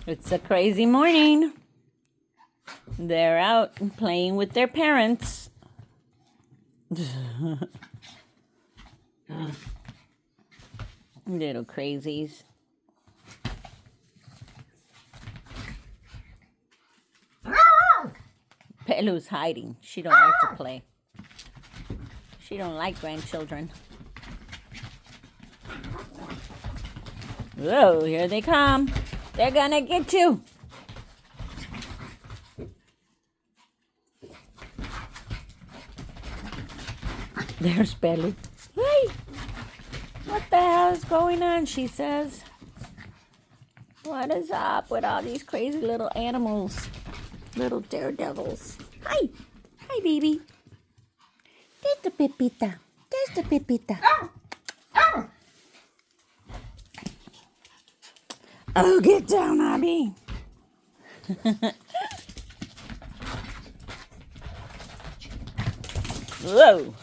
It's a crazy morning. They're out playing with their parents. Little crazies. Pelu's hiding. She don't like to play. She don't like grandchildren. Whoa, here they come. They're gonna get you. There's Pelu. Hey, what the hell is going on, she says. What is up with all these crazy little animals? Little daredevils. Hi. Hi, baby. There's the Pepita. There's the Pepita. Oh, get down, Ăbi. Whoa.